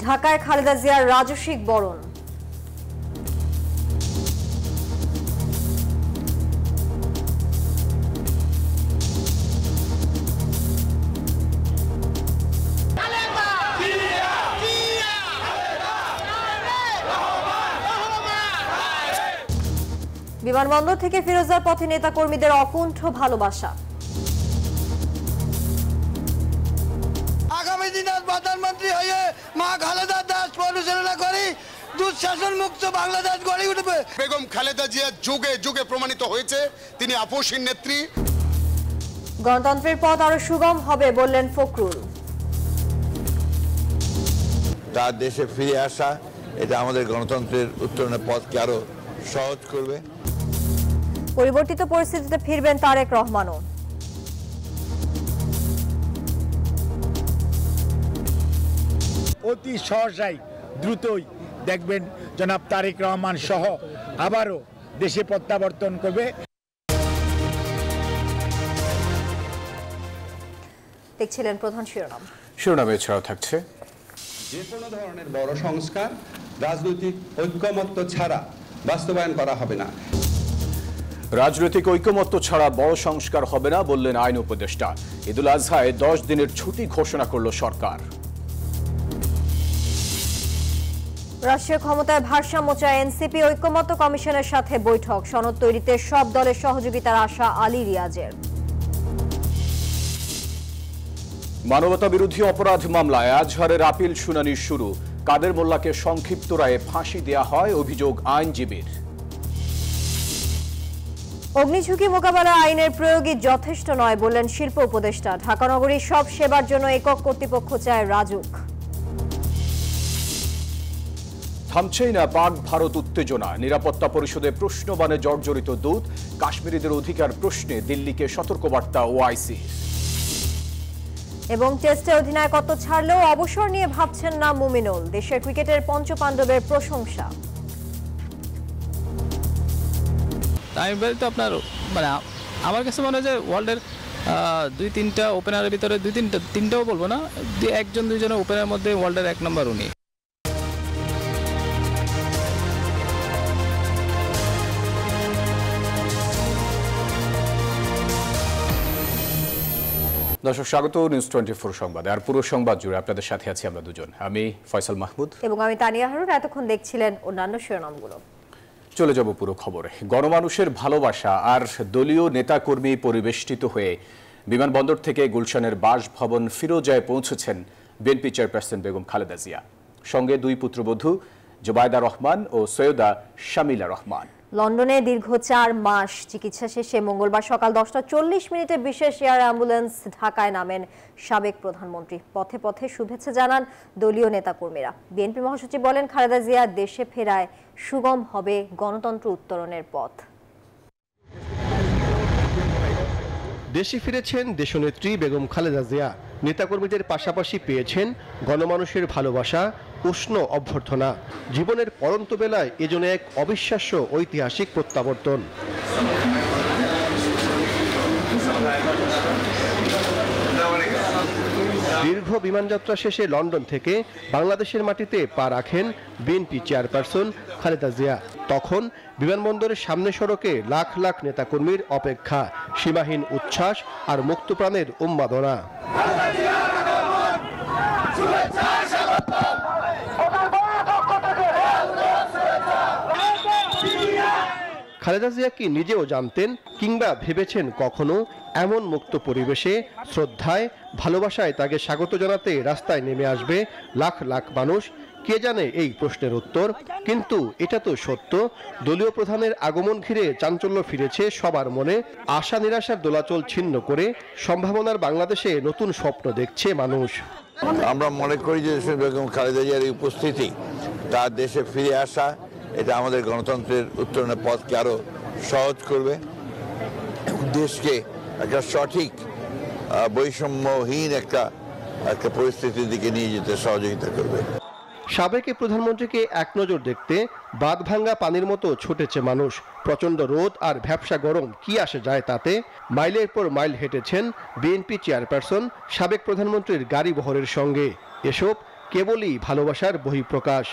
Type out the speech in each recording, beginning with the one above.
ঢাকায় খালেদা জিয়ার রাজস্বিক বরণ। বিমানবন্দর থেকে ফিরোজার পথে নেতাকর্মীদের অকুণ্ঠ ভালোবাসা। আগামী দিনে প্রধানমন্ত্রী হয়ে মা খালেদা দাস পরিচালনা করি দুঃশাসন মুক্ত বাংলাদেশ গড়ে উঠবে। বেগম খালেদা জিয়া যুগে যুগে প্রমাণিত হয়েছে তিনি আপসহীন নেত্রী। গণতন্ত্রের পথ আরো সুগম হবে বললেন ফখরুল। তার দেশে ফিরে আসা এটা আমাদের গণতন্ত্রের উত্তরণের পথকে আরো সহজ করবে। পরিবর্তিত পরিস্থিতিতে ফিরবেন তারেক রহমানও। অতি সহসাই দ্রুতই দেখবেন জনাব তারেক রহমান সহ আবারও দেশে প্রত্যাবর্তন করবে। দেখছিলেন প্রধান শিরোনামে এছাড়াও থাকছে যে কোনো ধরনের বড় সংস্কার রাজনৈতিক ঐক্যমত্য ছাড়া বাস্তবায়ন করা হবে না। রাজনৈতিক ঐকমত্য ছাড়া বড় সংস্কার হবে না বললেন আইন উপদেষ্টা। ঈদুল আজহায় 10 দিনের ছুটি ঘোষণা করল সরকার। রাষ্ট্রীয় ক্ষমতায় ভারসাম্য চায় এনসিপি, ঐক্যমত্য কমিশনের সাথে বৈঠক। সনদ তৈরিতে সব দলের সহযোগিতার আশা আলী রিয়াজের। মানবতা বিরোধী অপরাধ মামলায় আজহারের আপিল শুনানি শুরু। কাদের মোল্লাকে সংক্ষিপ্ত রায়ে ফাঁসি দেয়া হয় অভিযোগ আইনজীবীর। অগ্নিঝুঁকি মোকাবেলা আইনের প্রয়োগই যথেষ্ট নয় বললেন শিল্প উপদেষ্টা। ঢাকা নগরীর সব সেবার জন্য একক কর্তৃপক্ষ চায় রাজুক। থামছেই না পাক ভারত উত্তেজনা। নিরাপত্তা পরিষদে প্রশ্নবাণে জর্জরিত দূত। কাশ্মীরিদের অধিকার প্রশ্নে দিল্লিকে সতর্কবার্তা ওআইসি। এবং টেস্টে অধিনায়কত্ব ছাড়লেও অবসর নিয়ে ভাবছেন না মুমিনুল। দেশের ক্রিকেটের পঞ্চপাণ্ডবের প্রশংসা। আমি বলি তো আপনার মানে আমার কাছে মনে হয় যে ওয়ার্ল্ডের 2-3টা ওপেনারের ভিতরে তিনটাও বলবো না, 1-2জনের ওপেনারের মধ্যে ওয়ার্ল্ডের 1 নম্বর উনি। দর্শক স্বাগত নিউজ 24 সংবাদে। আর পুরো সংবাদ জুড়ে আপনাদের সাথে আছি আমরা দুজন, আমি ফয়সাল মাহমুদ এবং আমি তানিয়া হারুন। এতক্ষণ দেখছিলেন অন্যান্য শিরোনামগুলো। চলে যাব পুরো খবরে। গণমানুষের ভালোবাসা আর দলীয় নেতাকর্মী পরিবেষ্টিত হয়ে বিমানবন্দর থেকে গুলশানের বাসভবন ফিরোজায় পৌঁছেছেন বিএনপি চেয়ারপারসন বেগম খালেদা জিয়া। সঙ্গে 2 পুত্রবধূ জুবাইদা রহমান ও সৈয়দা শামিলা রহমান। লন্ডনে দীর্ঘ 4 মাস চিকিৎসা শেষে মঙ্গলবার সকাল 10:40 বিশেষ এয়ার অ্যাম্বুলেন্স ঢাকায় নামেন সাবেক প্রধানমন্ত্রী। পথে পথে শুভেচ্ছা জানান দলীয় নেতাকর্মীরা। বিএনপি মহাসচিব বলেন, খালেদা জিয়া দেশে ফেরায় সুগম হবে গণতন্ত্র উত্তরণের পথ। দেশে ফিরেছেন দেশনেত্রী বেগম খালেদা জিয়া। নেতাকর্মীদের পাশাপাশি পেয়েছেন গণমানুষের ভালোবাসা, উষ্ণ অভ্যর্থনা। জীবনের পরন্ত বেলায় এজন্য এক অবিশ্বাস্য ঐতিহাসিক প্রত্যাবর্তন। দীর্ঘ বিমানযাত্রা শেষে লন্ডন থেকে বাংলাদেশের মাটিতে পা রাখেন বিএনপি চেয়ারপারসন খালেদা জিয়া। তখন বিমানবন্দরের সামনে সড়কে লাখ লাখ নেতাকর্মীর অপেক্ষা, সীমাহীন উচ্ছ্বাস আর মুক্তপ্রাণের উন্মাদনা। খালেদা জিয়া কি নিজেও জানতেন কিংবা ভেবেছেন কখনো এমন মুক্ত পরিবেশে শ্রদ্ধায় ভালোবাসায় তাকে স্বাগত জানাতে রাস্তায় নেমে আসবে লাখ লাখ মানুষ? কে জানে এই প্রশ্নের উত্তর। কিন্তু এটা তো সত্য, দলীয় প্রধানের আগমন ঘিরে চাঞ্চল্য ফিরেছে সবার মনে। আশা নিরাশার দোলাচল ছিন্ন করে সম্ভাবনার বাংলাদেশে নতুন স্বপ্ন দেখছে মানুষ। আমরা মনে করি যে বেগম খালেদা জিয়ার এই উপস্থিতি, তার দেশে ফিরে আসা এটা আমাদের গণতন্ত্রের উত্তরণের পথকে আরো সহজ করবে। দেশকে একটা সঠিক বৈষম্যহীন একটা পরিস্থিতির দিকে নিয়ে যেতে সহযোগিতা করবে। সাবেক প্রধানমন্ত্রীকে এক নজর দেখতে বাঁধ ভাঙ্গা পানির মতো ছুটেছে মানুষ। প্রচন্ড রোদ আর ভ্যাপসা গরম কি আসে যায় তাতে? মাইলের পর মাইল হেঁটেছেন বিএনপি চেয়ারপারসন সাবেক প্রধানমন্ত্রীর গাড়ি বহরের সঙ্গে। এসব কেবলই ভালোবাসার বহিঃপ্রকাশ।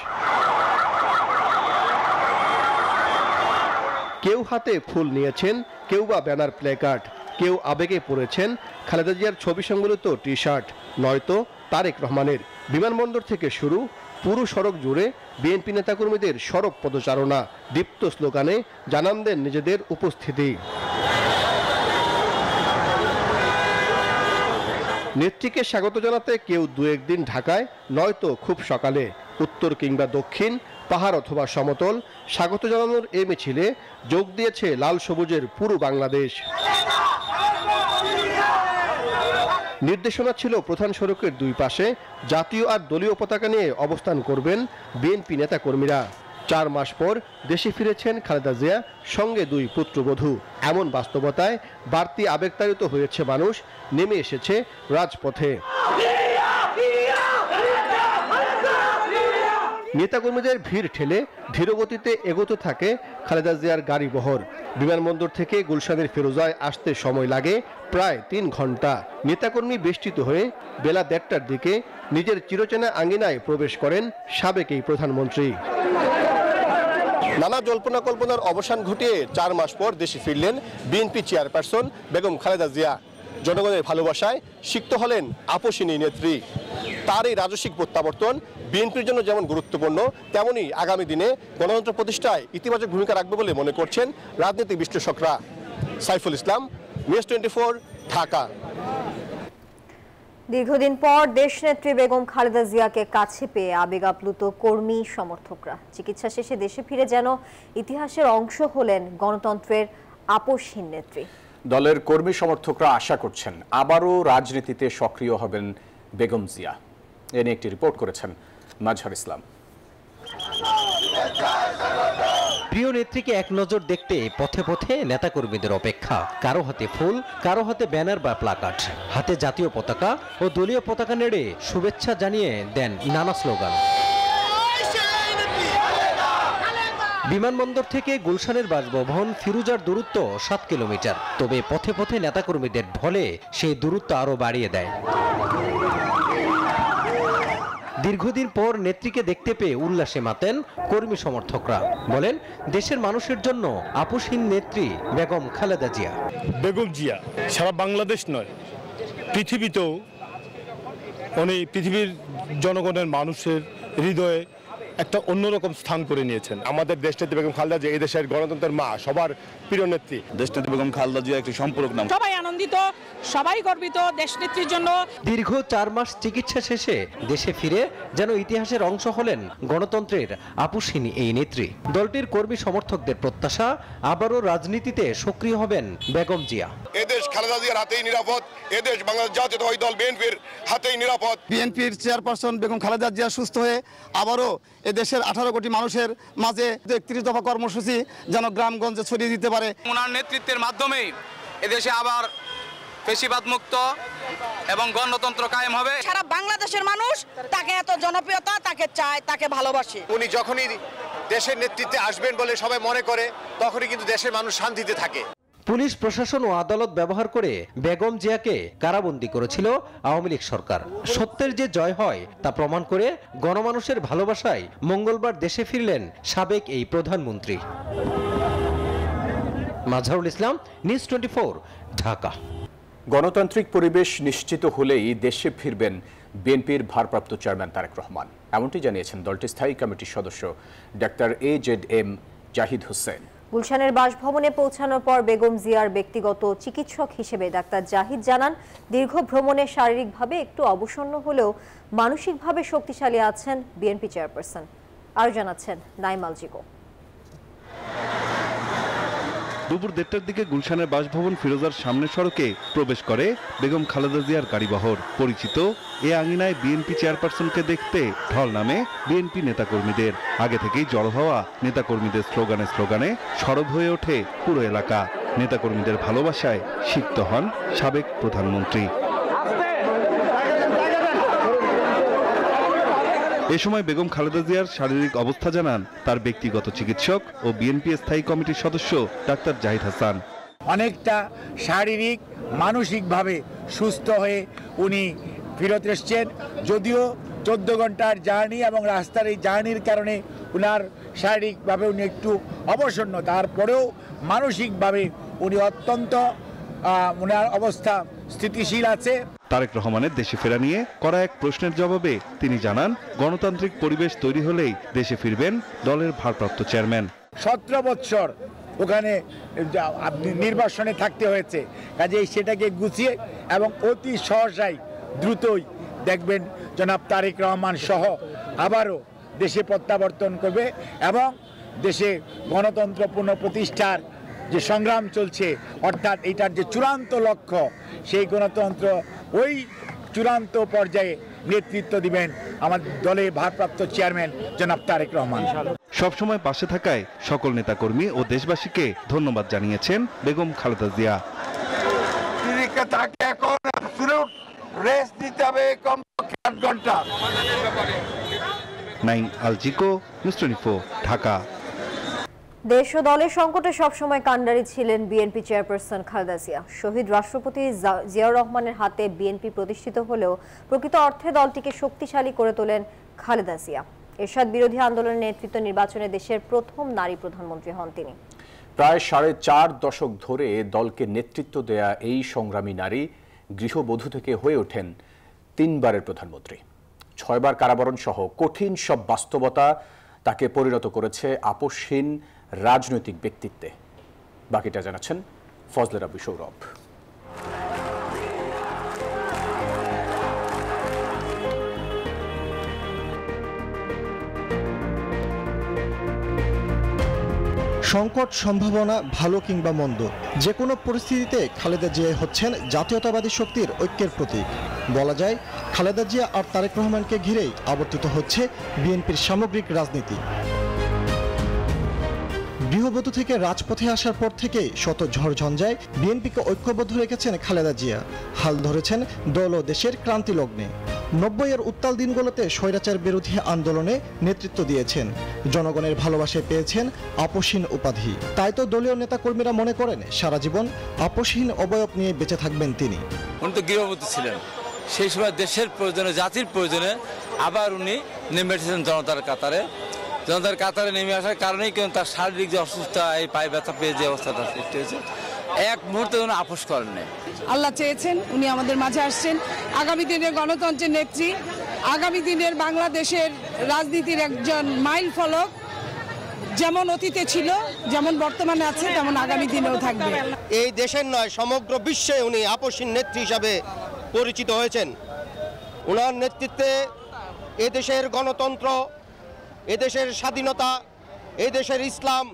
কেউ হাতে ফুল নিয়েছেন, কেউ বা ব্যানার প্লেকার্ড, কেউ আবেগে পড়েছেন খালেদা জিয়ার ছবি সংবলিত টি শার্ট, নয়তো তারেক রহমানের। বিমানবন্দর থেকে শুরু পুরো সড়ক জুড়ে বিএনপি নেতাকর্মীদের সড়ক পদচারণা, দীপ্ত স্লোগানে জানান দেন নিজেদের উপস্থিতি। নেত্রীকে স্বাগত জানাতে কেউ দু একদিন ঢাকায়, নয়তো খুব সকালে উত্তর কিংবা দক্ষিণ, পাহাড় অথবা সমতল, স্বাগত জানানোর এই মিছিলে যোগ দিয়েছে লাল সবুজের পুরো বাংলাদেশ। নির্দেশনা ছিল প্রধান সড়কের দুই পাশে জাতীয় আর দলীয় পতাকা নিয়ে অবস্থান করবেন বিএনপি নেতাকর্মীরা। 4 মাস পর দেশে ফিরেছেন খালেদা জিয়া, সঙ্গে 2 পুত্রবধূ। এমন বাস্তবতায় বাড়তি আবেগতাড়িত হয়েছে মানুষ, নেমে এসেছে রাজপথে। নেতাকর্মীদের ভিড় ঠেলে ধীরগতিতে এগোতে থাকে খালেদা জিয়ার গাড়ি বহর। বিমানবন্দর থেকে গুলশানের ফিরোজায় আসতে সময় লাগে প্রায় 3 ঘন্টা। নেতাকর্মী বেষ্টিত হয়ে বেলা 1:30টার দিকে নিজের চিরচেনা আঙ্গিনায় প্রবেশ করেন সাবেক এই প্রধানমন্ত্রী। নানা জল্পনা কল্পনার অবসান ঘটিয়ে 4 মাস পর দেশে ফিরলেন বিএনপি চেয়ারপারসন বেগম খালেদা জিয়া। জনগণের ভালোবাসায় সিক্ত হলেন আপসিনী নেত্রী। তার এই রাজস্বিক প্রত্যাবর্তন বিএনপির জন্য যেমন গুরুত্বপূর্ণ, তেমনি আগামী দিনে গণতন্ত্র প্রতিষ্ঠায় ইতিবাচক ভূমিকা রাখবে বলে মনে করছেন রাজনৈতিক বিশ্লেষকরা। সাইফুল ইসলাম, নিউজ 24, ঢাকা। দীর্ঘদিন পর দেশনেত্রী বেগম খালেদা জিয়াকে কাছে পেয়ে আবেগ আপ্লুত কর্মী সমর্থকরা। চিকিৎসা শেষে দেশে ফিরে যেন ইতিহাসের অংশ হলেন গণতন্ত্রের আপসহীন নেত্রী। দলের কর্মী সমর্থকরা আশা করছেন আবারও রাজনীতিতে সক্রিয় হবেন বেগম জিয়া। এ নিয়ে একটি রিপোর্ট করেছেন মাজহার ইসলাম। প্রিয় নেত্রীকে এক নজর দেখতে পথে পথে নেতাকর্মীদের অপেক্ষা। কারো হাতে ফুল, কারো হাতে ব্যানার বা প্লাকার্ড, হাতে জাতীয় পতাকা ও দলীয় পতাকা নেড়ে শুভেচ্ছা জানিয়ে দেন নানা স্লোগান। বিমানবন্দর থেকে গুলশানের বাসভবন ফিরোজার দূরত্ব 7 কিলোমিটার। তবে পথে পথে নেতাকর্মীদের ঢলে সেই দূরত্ব আরো বাড়িয়ে দেয়। দীর্ঘদিন পর নেত্রীকে দেখতে পেয়ে উল্লাসে মাতেন কর্মী সমর্থকরা। বলেন, দেশের মানুষের জন্য আপসহীন নেত্রী বেগম খালেদা জিয়া। বেগম জিয়া সারা বাংলাদেশ নয়, পৃথিবীতেও উনি পৃথিবীর জনগণের মানুষের হৃদয়ে একটা অন্যরকম স্থান করে নিয়েছেন। আমাদের দেশনেত্রী বেগম খালেদা জিয়া এই দেশের গণতন্ত্রের মা, সবার প্রিয় নেত্রী। দেশনেত্রী বেগম খালেদা জিয়া একটি সম্পর্ক নাম। সবাই আনন্দিত, সবাই গর্বিত দেশনেত্রীর জন্য। দীর্ঘ 4 মাস চিকিৎসা শেষে দেশে ফিরে যেন ইতিহাসের অংশ হলেন গণতন্ত্রের আপসহীন এই নেত্রী। দলটির কর্মী সমর্থকদের প্রত্যাশা আবারও রাজনীতিতে সক্রিয় হবেন বেগম জিয়া। এদেশ খালেদা জিয়ার হাতেই নিরাপদ, এদেশ বাংলাদেশ জাতীয়তাবাদী দল বিএনপির হাতেই নিরাপদ। বিএনপির চেয়ারপারসন বেগম খালেদা জিয়া সুস্থ হয়ে আবারও এদেশের 18 কোটি মানুষের মাঝে 31 দফা কর্মসূচি যেন গ্রামগঞ্জে ছড়িয়ে দিতে পারে। ওনার নেতৃত্বের মাধ্যমে এদেশে আবার ফ্যাসিবাদ মুক্ত এবং গণতন্ত্র কায়েম হবে। সারা বাংলাদেশের মানুষ তাকে এত জনপ্রিয়তা, তাকে চায়, তাকে ভালোবাসে। উনি যখনই দেশের নেতৃত্বে আসবেন বলে সবাই মনে করে, তখনই কিন্তু দেশের মানুষ শান্তিতে থাকে। পুলিশ প্রশাসন ও আদালত ব্যবহার করে বেগম জিয়াকে কারাবন্দী করেছিল আওয়ামী লীগ সরকার। সত্যের যে জয় হয় তা প্রমাণ করে গণমানুষের ভালোবাসায় মঙ্গলবার দেশে ফিরলেন সাবেক এই প্রধানমন্ত্রী। মাজহারুল ইসলাম, নিউজ 24, ঢাকা। গণতান্ত্রিক পরিবেশ নিশ্চিত হলেই দেশে ফিরবেন বিএনপির ভারপ্রাপ্ত চেয়ারম্যান তারেক রহমান, এমনটি জানিয়েছেন দলটির স্থায়ী কমিটির সদস্য ডাক্তার AZM জাহিদ হোসেন। গুলশানের বাসভবনে পৌঁছানোর পর বেগম জিয়ার ব্যক্তিগত চিকিৎসক হিসেবে ডাক্তার জাহিদ জানান, দীর্ঘ ভ্রমণে শারীরিকভাবে একটু অবসন্ন হলেও মানসিকভাবে শক্তিশালী আছেন বিএনপি চেয়ারপারসন। আরও জানাচ্ছেন নাইমাল জিকো। দুপুর 1:30টার দিকে গুলশানের বাসভবন ফিরোজার সামনের সড়কে প্রবেশ করে বেগম খালেদা জিয়ার গাড়িবহর। পরিচিত এ আঙিনায় বিএনপি চেয়ারপারসনকে দেখতে ঢল নামে বিএনপি নেতাকর্মীদের। আগে থেকেই জড়ো হওয়া নেতাকর্মীদের স্লোগানে স্লোগানে সরব হয়ে ওঠে পুরো এলাকা। নেতাকর্মীদের ভালোবাসায় সিক্ত হন সাবেক প্রধানমন্ত্রী। এ সময় বেগম খালেদা জিয়ার শারীরিক অবস্থা জানান তার ব্যক্তিগত চিকিৎসক ও বিএনপি স্থায়ী কমিটির সদস্য ডাক্তার জাহিদ হাসান। অনেকটা শারীরিক মানসিকভাবে সুস্থ হয়ে উনি ফিরত এসছেন। যদিও 14 ঘন্টার জার্নি এবং রাস্তার এই জার্নির কারণে উনার শারীরিকভাবে উনি একটু অবসন্ন, তারপরেও মানসিকভাবে উনি অত্যন্ত উনার অবস্থা স্থিতিশীল আছে। তারেক রহমানের দেশে ফেরা নিয়ে করা এক প্রশ্নের জবাবে তিনি জানান, গণতান্ত্রিক পরিবেশ তৈরি হলেই দেশে ফিরবেন দলের ভারপ্রাপ্ত চেয়ারম্যান। 17 বছর ওখানে নির্বাসনে থাকতে হয়েছে, কাজেই সেটাকে গুছিয়ে এবং অতি সহসাই দ্রুতই দেখবেন জনাব তারেক রহমান সহ আবারও দেশে প্রত্যাবর্তন করবে এবং দেশে গণতন্ত্র পুনঃপ্রতিষ্ঠার যে সংগ্রাম চলছে, অর্থাৎ এটার যে চূড়ান্ত লক্ষ্য, সেই গণতন্ত্র ওই চূড়ান্ত পর্যায়ে নেতৃত্ব দিবেন আমাদের দলের ভারপ্রাপ্ত চেয়ারম্যান জনাব তারেক রহমান। সবসময় পাশে থাকায় সকল নেতাকর্মী ও দেশবাসীকে ধন্যবাদ জানিয়েছেন বেগম খালেদা জিয়া। নাইম আলজিকো, নিউজ 24, ঢাকা। দেশ ও দলের সংকটে সবসময় কাণ্ডারি ছিলেন বিএনপি চেয়ারপারসন খালেদা জিয়া। শহীদ রাষ্ট্রপতি জিয়াউর রহমানের হাতে বিএনপি প্রতিষ্ঠিত হলেও প্রকৃত অর্থে দলটিকে শক্তিশালী করে তোলেন খালেদা জিয়া। এরশাদ বিরোধী আন্দোলনের নেতৃত্ব নির্বাচনে দেশের প্রথম নারী প্রধানমন্ত্রী হন তিনি। প্রায় 4.5 দশক ধরে দলকে নেতৃত্ব দেয়া এই সংগ্রামী নারী গৃহবধূ থেকে হয়ে ওঠেন 3বারের প্রধানমন্ত্রী। 6বার কারাবরণ সহ কঠিন সব বাস্তবতা তাকে পরিণত করেছে আপোষহীন রাজনৈতিক ব্যক্তিত্বে। বাকিটা জানাচ্ছেন ফজলে রাব্বি সৌরভ। সংকট, সম্ভাবনা, ভালো কিংবা মন্দ, যে কোনো পরিস্থিতিতে খালেদা জিয়া হচ্ছেন জাতীয়তাবাদী শক্তির ঐক্যের প্রতীক। বলা যায়, খালেদা জিয়া আর তারেক রহমানকে ঘিরেই আবর্তিত হচ্ছে বিএনপির সামগ্রিক রাজনীতি। গৃহবধূ থেকে রাজপথে আসার পর থেকে শত ঝড়ঝঞ্ঝায় বিএনপিকে ঐক্যবদ্ধ রেখেছেন খালেদা জিয়া। হাল ধরেছেন দল ও দেশের ক্রান্তি লগ্নে। 90-এর উত্তাল দিনগুলোতে স্বৈরাচার বিরোধী আন্দোলনে নেতৃত্ব দিয়েছেন। জনগণের ভালোবাসায় পেয়েছেন আপোষহীন উপাধি। তাই তো দলীয় নেতাকর্মীরা মনে করেন সারা জীবন আপোষহীন অবয়ব নিয়ে বেঁচে থাকবেন তিনি। উনি তো গৃহবধূ ছিলেন, সেই সময় দেশের প্রয়োজনে, জাতির প্রয়োজনে আবার উনি নেমে এসেছেন জনতার কাতারে। জনতার কাতারে নেমে আসার কারণেই কিন্তু তার শারীরিক যে অসুস্থতা, এই পায়ে ব্যথা পেয়ে যে অবস্থাটা সৃষ্টি হয়েছে, এক মুহূর্তে উনি আপোষ করেননি। আল্লাহ চেয়েছেন, উনি আমাদের মাঝে আসছেন। আগামী দিনের গণতন্ত্রের নেত্রী, আগামী দিনের বাংলাদেশের রাজনীতির একজন মাইল ফলক। যেমন অতীতে ছিল, যেমন বর্তমানে আছে, তেমন আগামী দিনেও থাকবে। এই দেশের নয়, সমগ্র বিশ্বে উনি আপোষহীন নেত্রী হিসাবে পরিচিত হয়েছেন। ওনার নেতৃত্বে এদেশের গণতন্ত্র, এদেশের স্বাধীনতা, এদেশের ইসলাম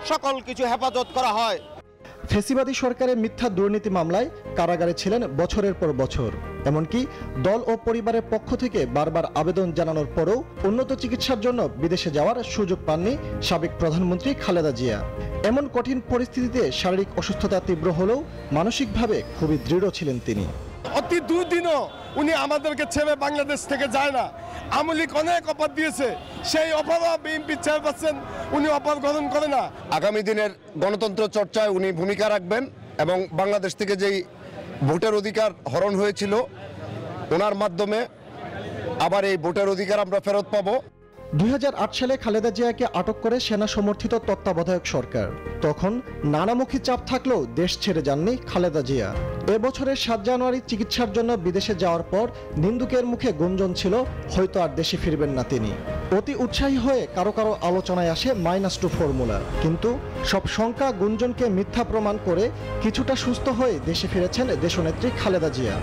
সকল কিছু হেফাজত করা হয়। ফেসিবাদী সরকারের মিথ্যা দুর্নীতি মামলায় কারাগারে ছিলেন বছরের পর বছর। এমনকি দল ও পরিবারের পক্ষ থেকে বারবার আবেদন জানানোর পরেও উন্নত চিকিৎসার জন্য বিদেশে যাওয়ার সুযোগ পাননি সাবেক প্রধানমন্ত্রী খালেদা জিয়া। এমন কঠিন পরিস্থিতিতে শারীরিক অসুস্থতা তীব্র হলেও মানসিকভাবে খুবই দৃঢ় ছিলেন তিনি। অতি দুদিনও উনি আমাদেরকে ছেড়ে বাংলাদেশ থেকে যায় না। আওয়ামী লীগ অনেক অফার দিয়েছে, সেই অফারও বিএনপি চেয়ারপারসন উনি অফার গ্রহণ করে না। আগামী দিনের গণতন্ত্র চর্চায় উনি ভূমিকা রাখবেন এবং বাংলাদেশ থেকে যেই ভোটের অধিকার হরণ হয়েছিল, ওনার মাধ্যমে আবার এই ভোটের অধিকার আমরা ফেরত পাবো। 2008 সালে খালেদা জিয়াকে আটক করে সেনা সমর্থিত তত্ত্বাবধায়ক সরকার। তখন নানামুখী চাপ থাকলেও দেশ ছেড়ে যাননি খালেদা জিয়া। এবছরের 7 জানুয়ারি চিকিৎসার জন্য বিদেশে যাওয়ার পর নিন্দুকের মুখে গুঞ্জন ছিল হয়তো আর দেশে ফিরবেন না তিনি। অতি উৎসাহী হয়ে কারো কারো আলোচনায় আসে -2 ফর্মুলা, কিন্তু সব শঙ্কা গুঞ্জনকে মিথ্যা প্রমাণ করে কিছুটা সুস্থ হয়ে দেশে ফিরেছেন দেশনেত্রী খালেদা জিয়া।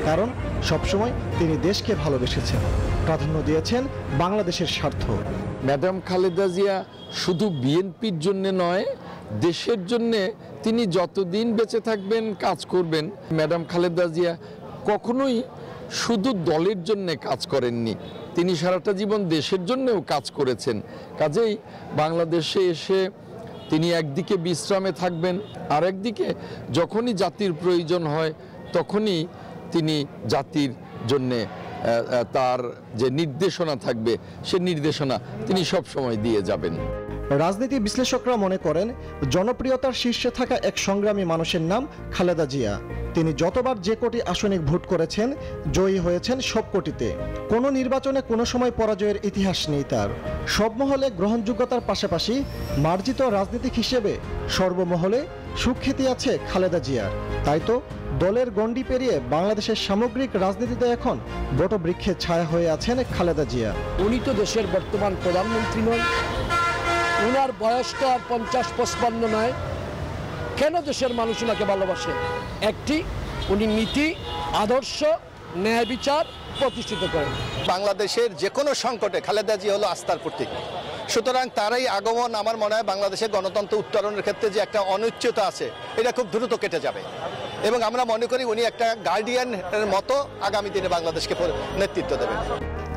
কারণ সবসময় তিনি দেশকে ভালোবেসেছেন, প্রাধান্য দিয়েছেন বাংলাদেশের স্বার্থ। ম্যাডাম খালেদা জিয়া শুধু বিএনপির জন্য নয়, দেশের জন্যে তিনি যতদিন বেঁচে থাকবেন কাজ করবেন। ম্যাডাম খালেদা জিয়া কখনোই শুধু দলের জন্য কাজ করেননি, তিনি সারাটা জীবন দেশের জন্যও কাজ করেছেন। কাজেই বাংলাদেশে এসে তিনি একদিকে বিশ্রামে থাকবেন, আর একদিকে যখনই জাতির প্রয়োজন হয় তখনই তিনি জাতির জন্যে তার যে নির্দেশনা থাকবে সে নির্দেশনা তিনি সব সময় দিয়ে যাবেন। রাজনীতি বিশ্লেষকরা মনে করেন জনপ্রিয়তার শীর্ষে থাকা এক সংগ্রামী মানুষের নাম খালেদা জিয়া। তিনি যতবার যে কোটি আসনে ভোট করেছেন জয়ী হয়েছেন সব কোটিতে। কোনো নির্বাচনে কোনো সময় পরাজয়ের ইতিহাস নেই তার। সব মহলে গ্রহণযোগ্যতার পাশাপাশি মার্জিত রাজনীতিক হিসেবে সর্বমহলে সুখ্যাতি আছে খালেদা জিয়ার। তাই তো দলের গণ্ডি পেরিয়ে বাংলাদেশের সামগ্রিক রাজনীতিতে এখন বটবৃক্ষে ছায়া হয়ে আছেন খালেদা জিয়া। উনি তো দেশের বর্তমান প্রধানমন্ত্রী নন, উনার বয়সটা আর 50-55 নয়। কেন দেশের মানুষ উনাকে ভালোবাসে? একটি, উনি নীতি, আদর্শ, ন্যায় বিচার প্রতিষ্ঠিত করেন। বাংলাদেশের যে কোনো সংকটে খালেদা জিয়া হলো আস্থার প্রতীক। সুতরাং তারই আগমন আমার মনে হয় বাংলাদেশের গণতন্ত্র উত্তরণের ক্ষেত্রে যে একটা অনিশ্চয়তা আছে এটা খুব দ্রুত কেটে যাবে এবং আমরা মনে করি উনি একটা গার্ডিয়ানের মতো আগামী দিনে বাংলাদেশকে নেতৃত্ব দেবেন।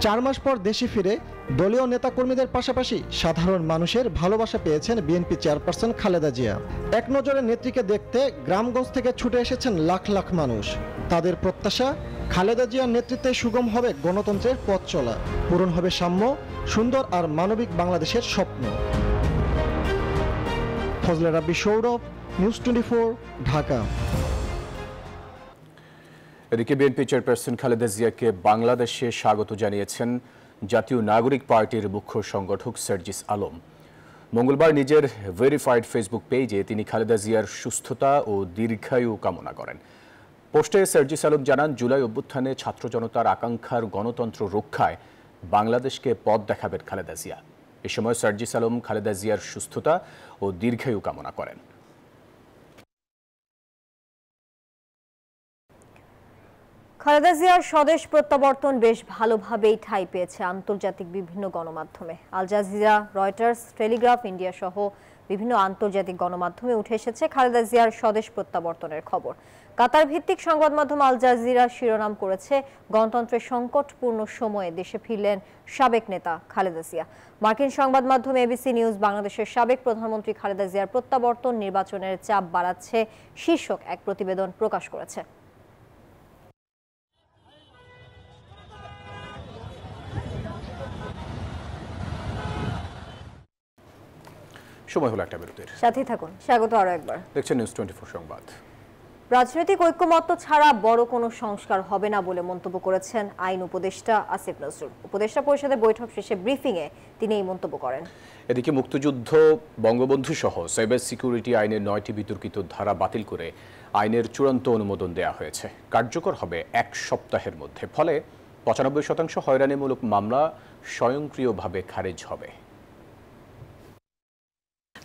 4 মাস পর দেশে ফিরে দলীয় নেতাকর্মীদের পাশাপাশি সাধারণ মানুষের ভালোবাসা পেয়েছেন বিএনপি চেয়ারপারসন খালেদা জিয়া। এক নজরে নেত্রীকে দেখতে গ্রামগঞ্জ থেকে ছুটে এসেছেন লাখ লাখ মানুষ। তাদের প্রত্যাশা খালেদা জিয়ার নেতৃত্বে সুগম হবে গণতন্ত্রের পথ চলা, পূরণ হবে সাম্য, সুন্দর আর মানবিক বাংলাদেশের স্বপ্ন। ফজলে রাব্বি সৌরভ, নিউজ 24, ঢাকা। এদিকে বিএনপি চেয়ারপারসন খালেদা জিয়াকে বাংলাদেশে স্বাগত জানিয়েছেন জাতীয় নাগরিক পার্টির মুখ্য সংগঠক সার্জিস আলম। মঙ্গলবার নিজের ভেরিফাইড ফেসবুক পেজে তিনি খালেদা জিয়ার সুস্থতা ও দীর্ঘায়ু কামনা করেন। পোস্টে সার্জিস আলম জানান, জুলাই অভ্যুত্থানে ছাত্র জনতার আকাঙ্ক্ষার গণতন্ত্র রক্ষায় বাংলাদেশকে পথ দেখাবেন খালেদা জিয়া। এ সময় সার্জিস আলম খালেদা জিয়ার সুস্থতা ও দীর্ঘায়ু কামনা করেন। খালেদা জিয়ার স্বদেশ প্রত্যাবর্তন বেশ ভালোভাবেই ঠাঁই পেয়েছে আন্তর্জাতিক বিভিন্ন গণমাধ্যমে। Al Jazeera, Reuters, Telegraph India সহ বিভিন্ন আন্তর্জাতিক গণমাধ্যমে উঠে এসেছে খালেদা জিয়ার স্বদেশ প্রত্যাবর্তনের খবর। কাতার ভিত্তিক সংবাদ মাধ্যম আল জাজিরা শিরোনাম করেছে, গণতন্ত্রের সংকটপূর্ণ সময়ে দেশে ফিরলেন সাবেক নেতা খালেদা জিয়া। মার্কিন সংবাদ মাধ্যম এবিসি নিউজ বাংলাদেশের সাবেক প্রধানমন্ত্রী খালেদা জিয়ার প্রত্যাবর্তন নির্বাচনের চাপ বাড়াচ্ছে শীর্ষক এক প্রতিবেদন প্রকাশ করেছে। সময় হলো একটা বিরতির, সাথেই থাকুন। স্বাগত আরো একবার, দেখছেন নিউজ 24 সংবাদ। রাজনৈতিক ঐক্যমত্য ছাড়া বড় কোনো সংস্কার হবে না বলে মন্তব্য করেছেন আইন উপদেষ্টা আসিফ নজরুল। উপদেষ্টা পরিষদের বৈঠক শেষে ব্রিফিংয়ে তিনি এই মন্তব্য করেন। এদিকে মুক্তিযুদ্ধ, বঙ্গবন্ধু সহ সাইবার সিকিউরিটি আইনের 9টি বিতর্কিত ধারা বাতিল করে আইনের চূড়ান্ত অনুমোদন দেওয়া হয়েছে। কার্যকর হবে 1 সপ্তাহের মধ্যে। ফলে 95% হয়রানিমূলক মামলা স্বয়ংক্রিয়ভাবে খারিজ হবে।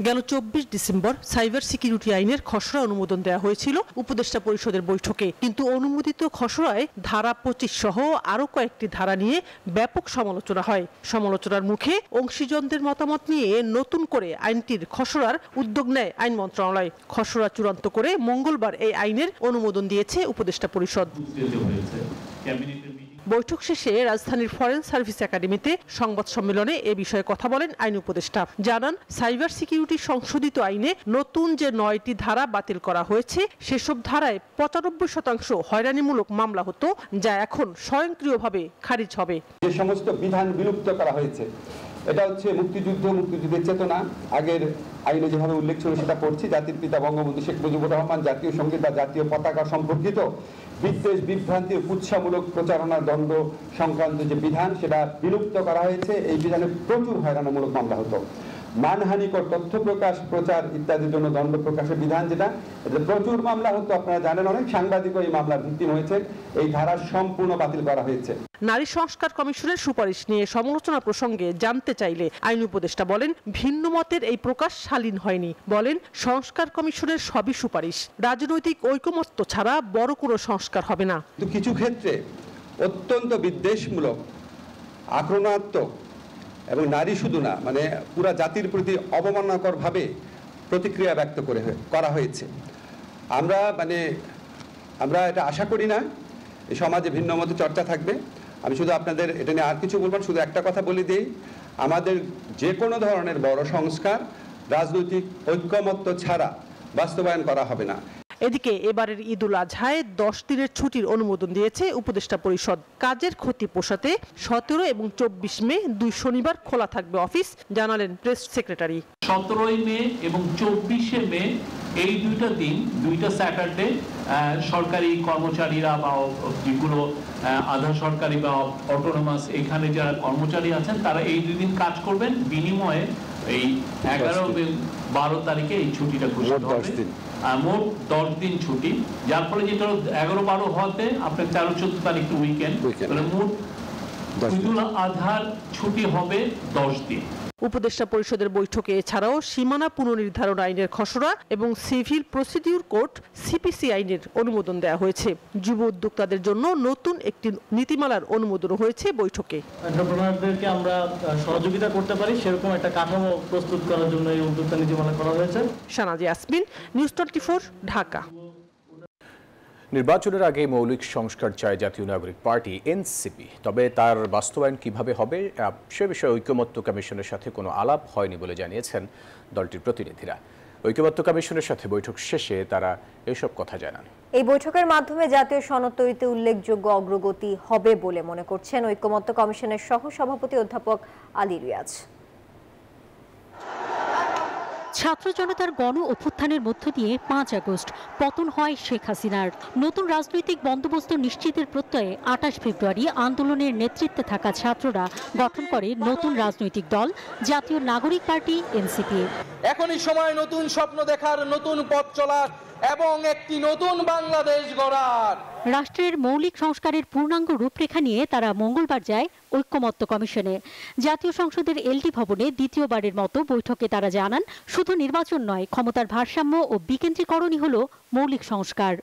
গেল 24 ডিসেম্বর সাইবার সিকিউরিটি আইনের খসড়া অনুমোদন দেওয়া হয়েছিল উপদেষ্টা পরিষদের বৈঠকে, কিন্তু অনুমোদিত খসড়ায় ধারা 25 সহ আরো কয়েকটি ধারা নিয়ে ব্যাপক সমালোচনা হয়। সমালোচনার মুখে অংশীজনদের মতামত নিয়ে নতুন করে আইনটির খসড়ার উদ্যোগ নেয় আইন মন্ত্রণালয়। খসড়া চূড়ান্ত করে মঙ্গলবার এই আইনের অনুমোদন দিয়েছে উপদেষ্টা পরিষদ। বৈঠক শেষে রাজধানীর ফরেন সার্ভিস একাডেমিতে সংবাদ সম্মেলনে এ বিষয়ে কথা বলেন আইন উপদেষ্টা। জানান, সাইবার সিকিউরিটি সংশোধিত আইনে নতুন যে 9টি ধারা বাতিল করা হয়েছে সেসব ধারায় 95% হয়রানিমূলক মামলা হতো, যা এখন স্বয়ংক্রিয়ভাবে খারিজ হবে। যে সমস্ত বিধান বিলুপ্ত করা হয়েছে, এটা হচ্ছে মুক্তিযুদ্ধ, মুক্তিযুদ্ধের চেতনা, আগের আইনে যেভাবে উল্লেখ ছিল সেটা পড়ছি, জাতির পিতা বঙ্গবন্ধু শেখ মুজিবুর রহমান, জাতীয় সঙ্গীত বা জাতীয় পতাকা সম্পর্কিত বিদ্বেষ, বিভ্রান্তি ও কুৎসামূলক প্রচারণার দণ্ড সংক্রান্ত যে বিধান সেটা বিলুপ্ত করা হয়েছে। এই বিধানে প্রচুর হয়রানিমূলক মামলা হতো। মানহানিকর তথ্য প্রকাশ, প্রচার ইত্যাদির জন্য দণ্ড প্রকাশের বিধান, যেটা প্রচুর মামলা হতো। আপনারা জানেন, অনেক সাংবাদিকও এই মামলার ভিত্তিম হয়েছে। এই ধারা সম্পূর্ণ বাতিল করা হয়েছে। নারী সংস্কার কমিশনের সুপারিশ নিয়ে সমালোচনা প্রসঙ্গে জানতে চাইলে আইন উপদেষ্টা বলেন, ভিন্ন মতের এই প্রকাশ শালীন হয়নি। বলেন, সংস্কার কমিশনের সবই সুপারিশ, রাজনৈতিক ঐকমত্য ছাড়া বড় কোনো সংস্কার হবে না। কিছু ক্ষেত্রে অত্যন্ত বিদ্বেষমূলক, আক্রমণাত্মক এবং নারী শুধু না, মানে পুরা জাতির প্রতি অবমাননাকর ভাবে প্রতিক্রিয়া ব্যক্ত করা হয়েছে। আমরা এটা আশা করি না এই সমাজে ভিন্ন মত চর্চা থাকবে। আমি শুধু আপনাদের এটা নিয়ে আর কিছু বলবো, শুধু একটা কথা বলে দিই, আমাদের যে কোনো ধরনের বড় সংস্কার রাজনৈতিক ঐক্যমত্য ছাড়া বাস্তবায়ন করা হবে না। এদিকে এবারের ঈদুল আজহায় 10 দিনের ছুটির অনুমোদন দিয়েছে উপদেষ্টা পরিষদ। কাজের ক্ষতি পোষাতে 17 এবং 24 মে 2 শনিবার খোলা থাকবে অফিস, জানালেন প্রেস সেক্রেটারি। 17 মে এবং 24 মে এই দুইটা দিন, দুইটা স্যাটারডে সরকারি কর্মচারীরা বা যেগুলো আধা সরকারি বা অটোনোমাস এখানে যারা কর্মচারী আছেন তারা এই 2 দিন কাজ করবেন, বিনিময়ে এই 11 এবং 12 তারিখে এই ছুটিটা ঘোষণা হবে। মোট 10 দিন ছুটি, যার ফলে যেটা 11-12 হওয়াতে আপনার 13-14 তারিখ উইকেন্ড, মোট ঈদুল আজহার ছুটি হবে 10 দিন। উপদেষ্টা পরিষদের বৈঠকে এছাড়াও সীমানা পুনর্নির্ধারণ আইনের খসড়া এবং সিভিল প্রসিডিউর কোড সিপিসি আইনের অনুমোদন দেওয়া হয়েছে। যুব উদ্যোক্তাদের জন্য নতুন একটি নীতিমালার অনুমোদন হয়েছে বৈঠকে। এন্টারপ্রেনারদেরকে আমরা সহযোগিতা করতে পারি সেরকম একটা কাঠামো প্রস্তুত করার জন্য এই উদ্যোক্তা নীতিমালা করা হয়েছে। শানাজি ইয়াসমিন, নিউজ 24, ঢাকা। নির্বাচনের আগে মৌলিক সংস্কার চায় জাতীয় নাগরিক পার্টি এনসিপি, তবে তার বাস্তবায়ন কিভাবে হবে সে বিষয়ে ঐকমত্য কমিশনের সাথে কোনো আলাপ হয়নি বলে জানিয়েছেন দলটির প্রতিনিধিরা। ঐকমত্য কমিশনের সাথে বৈঠক শেষে তারা এসব কথা জানান। এই বৈঠকের মাধ্যমে জাতীয় সনদ তৈরিতে উল্লেখযোগ্য অগ্রগতি হবে বলে মনে করছেন ঐকমত্য কমিশনের সহ সভাপতি অধ্যাপক আলী রিয়াজ। ছাত্র জনতার গণ অভ্যুত্থানের মধ্য দিয়ে 5 আগস্ট পতন হয় শেখ হাসিনার। নতুন রাজনৈতিক বন্দোবস্ত নিশ্চিতের প্রত্যয়ে 28 ফেব্রুয়ারি আন্দোলনের নেতৃত্বে থাকা ছাত্ররা গঠন করে নতুন রাজনৈতিক দল জাতীয় নাগরিক পার্টি এনসিপি। এখনই সময় নতুন স্বপ্ন দেখার, নতুন পথ চলার এবং একটি নতুন বাংলাদেশ গড়ার। রাষ্ট্রের মৌলিক সংস্কারের পূর্ণাঙ্গ রূপরেখা নিয়ে তারা মঙ্গলবার যায় ঐকমত্য কমিশনে। জাতীয় সংসদের এলটি ভবনে দ্বিতীয়বারের মতো বৈঠকে তারা জানান, শুধু নির্বাচন নয়, ক্ষমতার ভারসাম্য ও বিকেন্দ্রীকরণই হলো মৌলিক সংস্কার।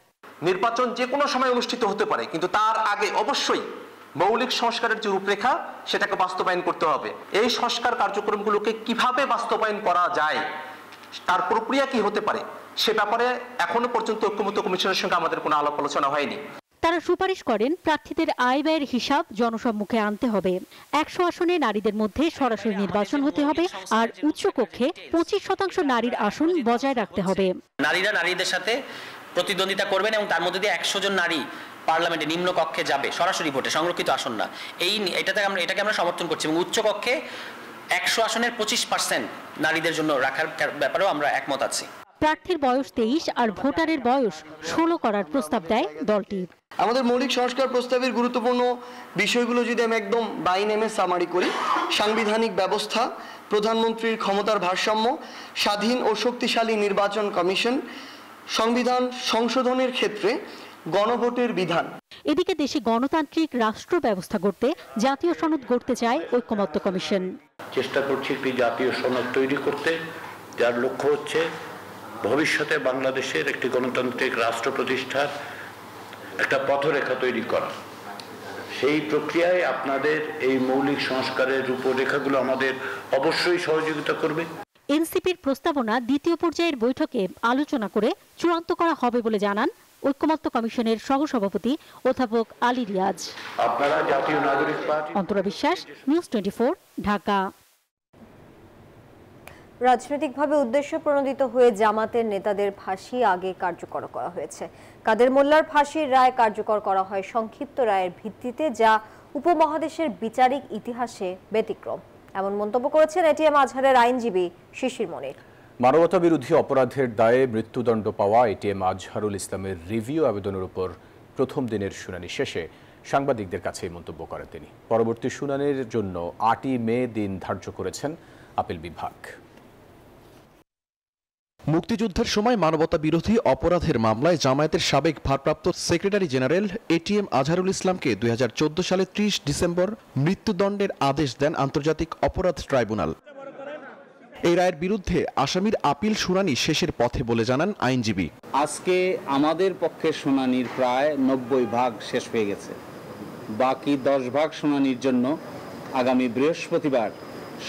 নির্বাচন যে কোনো সময় অনুষ্ঠিত হতে পারে, কিন্তু তার আগে অবশ্যই মৌলিক সংস্কারের যে রূপরেখা সেটাকে বাস্তবায়ন করতে হবে। এই সংস্কার কার্যক্রমগুলোকে কিভাবে বাস্তবায়ন করা যায়, তার প্রক্রিয়া কি হতে পারে, সে ব্যাপারে এখনো পর্যন্ত ঐকমত্য কমিশনের সঙ্গে আমাদের কোনো আলাপ আলোচনা হয়নি। তারা সুপারিশ করেন প্রার্থীদের আয় ব্যয়ের হিসাব জনসম্মুখে আনতে হবে। 100 আসনে নারীদের মধ্যে সরাসরি নির্বাচন হতে হবে, আর উচ্চকক্ষে 25% নারীর আসন বজায় রাখতে হবে। নারীরা নারীদের সাথে প্রতিদ্বন্দ্বিতা করবেন এবং তার মধ্যে দিয়ে 100 জন নারী পার্লামেন্টে নিম্ন কক্ষে যাবে সরাসরি ভোটে, সংরক্ষিত আসন না। এটাকে আমরা সমর্থন করছি এবং উচ্চকক্ষে 100 আসনের 25% নারীদের জন্য রাখার ব্যাপারেও আমরা একমত আছি। প্রার্থীর বয়স 23 আর ভোটারের বয়স 16 করার প্রস্তাব দেয় দলটি। আমাদের মৌলিক সংস্কার প্রস্তাবের গুরুত্বপূর্ণ বিষয়গুলো যদি আমি একদম বাই নেমে সামারি করি: সাংবিধানিক ব্যবস্থা, প্রধানমন্ত্রীর ক্ষমতার ভারসাম্য, স্বাধীন ও শক্তিশালী নির্বাচন কমিশন, সংবিধান সংশোধনের ক্ষেত্রে গণভোটের বিধান। এদিকে দেশে গণতান্ত্রিক রাষ্ট্র ব্যবস্থা গড়তে জাতীয় সনদ গড়তে চায় ঐকমত্য কমিশন। চেষ্টা করছি একটি জাতীয় সনদ তৈরি করতে, যার লক্ষ্য হচ্ছে ভবিষ্যতে বাংলাদেশের একটি গণতান্ত্রিক রাষ্ট্র প্রতিষ্ঠার একটা পথরেখা তৈরি করা। সেই প্রক্রিয়ায় আপনাদের এই মৌলিক সংস্কারের রূপরেখাগুলো আমাদের অবশ্যই সহযোগিতা করবে। এনসিপির প্রস্তাবনা দ্বিতীয় পর্যায়ের বৈঠকে আলোচনা করে চূড়ান্ত করা হবে বলে জানান ঐকমত্য কমিশনের সহসভাপতি অধ্যাপক আলী রিয়াজ। আপনারা জাতীয় নাগরিক পার্টি। অন্তরা বিশ্বাস, নিউজ 24, ঢাকা। রাজনৈতিকভাবে উদ্দেশ্য প্রণোদিত হয়ে জামাতের নেতাদের ফাঁসি আগে কার্যকর করা হয়েছে। কাদের মোল্লার ফাঁসির রায় কার্যকর করা হয় সংক্ষিপ্ত রায়ের ভিত্তিতে, যা উপমহাদেশের বিচারিক ইতিহাসে ব্যতিক্রম। এমন মন্তব্য করেছেন এটিএম আজহারের আইনজীবী শিশির মনির। মানবতা বিরোধী অপরাধের দায়ে মৃত্যুদণ্ড পাওয়া এটিএম আজহারুল ইসলামের রিভিউ আবেদনের উপর প্রথম দিনের শুনানি শেষে সাংবাদিকদের কাছে এই মন্তব্য করেন তিনি। পরবর্তী শুনানির জন্য 8ই মে দিন ধার্য করেছেন আপিল বিভাগ। মুক্তিযুদ্ধের সময় মানবতা বিরোধী অপরাধের মামলায় জামায়াতের সাবেক ভারপ্রাপ্ত সেক্রেটারি জেনারেল এটিএম আজহারুল ইসলামকে 2014 সালে 30 ডিসেম্বর মৃত্যুদণ্ডের আদেশ দেন আন্তর্জাতিক অপরাধ ট্রাইব্যুনাল। এই রায়ের বিরুদ্ধে আসামির আপিল শুনানি শেষের পথে বলে জানান আইনজীবী। আজকে আমাদের পক্ষে শুনানির প্রায় 90 ভাগ শেষ হয়ে গেছে। বাকি 10 ভাগ শুনানির জন্য আগামী বৃহস্পতিবার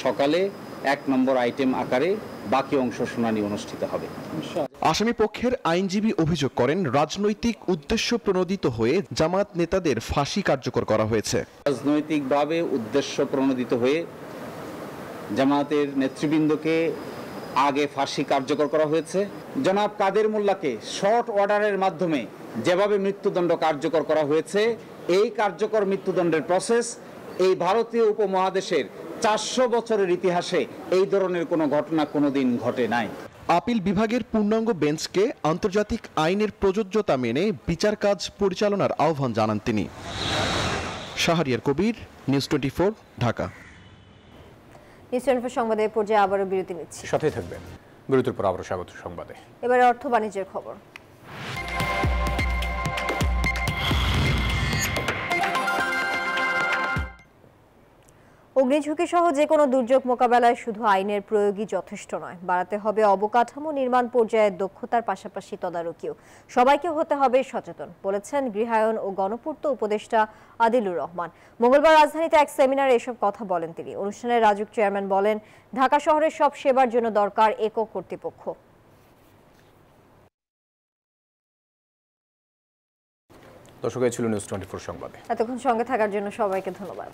সকালে 1 নম্বর আইটেম আকারে বাকি অংশ শুনানি অনুষ্ঠিত হবে। আসামি পক্ষের আইনজীবী অভিযোগ করেন, রাজনৈতিক উদ্দেশ্য প্রণোদিত হয়ে জামাত নেতাদের ফাঁসি কার্যকর করা হয়েছে। রাজনৈতিকভাবে উদ্দেশ্য প্রণোদিত হয়ে জামাতের নেতৃবৃন্দকে আগে ফাঁসি কার্যকর করা হয়েছে জনাব কাদের মোল্লাকে শর্ট অর্ডারের মাধ্যমে যেভাবে মৃত্যুদণ্ড কার্যকর করা হয়েছে, এই কার্যকর মৃত্যুদণ্ডের প্রসেস এই ভারতীয় উপমহাদেশের 400 বছরের ইতিহাসে এই ধরনের কোনো ঘটনা কোনোদিন ঘটে নাই। আপিল বিভাগের পূর্ণাঙ্গ বেঞ্চকে আন্তর্জাতিক আইনের প্রযোজ্যতা মেনে বিচার কাজ পরিচালনার আহ্বান জানান তিনি। শাহরিয়ার কবির, নিউজ 24, ঢাকা। নিউজ 24 সংবাদে পর্যায়ে আবারও বিরতি নিচ্ছি, সাথেই থাকবেন। বিরতির পর আবারও স্বাগত সংবাদে। এবারে অর্থ বাণিজ্যের খবর। অগ্নিঝুঁকি সহ যে কোনো দুর্যোগ মোকাবেলায় শুধু আইনের প্রয়োগই যথেষ্ট নয়, বাড়াতে হবে অবকাঠামো নির্মাণ পর্যায়ের দক্ষতার পাশাপাশি তদারকিও। সবাইকে হতে হবে সচেতন, বলেছেন গৃহায়ন ও গণপূর্ত উপদেষ্টা আদিলুর রহমান। মঙ্গলবার রাজধানীতে এক সেমিনারে এসব কথা বলেন তিনি। অনুষ্ঠানে রাজুক চেয়ারম্যান বলেন, ঢাকা শহরের সব সেবার জন্য দরকার একক কর্তৃপক্ষ। দর্শক, এই ছিল নিউজ 24 সংবাদে। এতক্ষণ সঙ্গে থাকার জন্য সবাইকে ধন্যবাদ।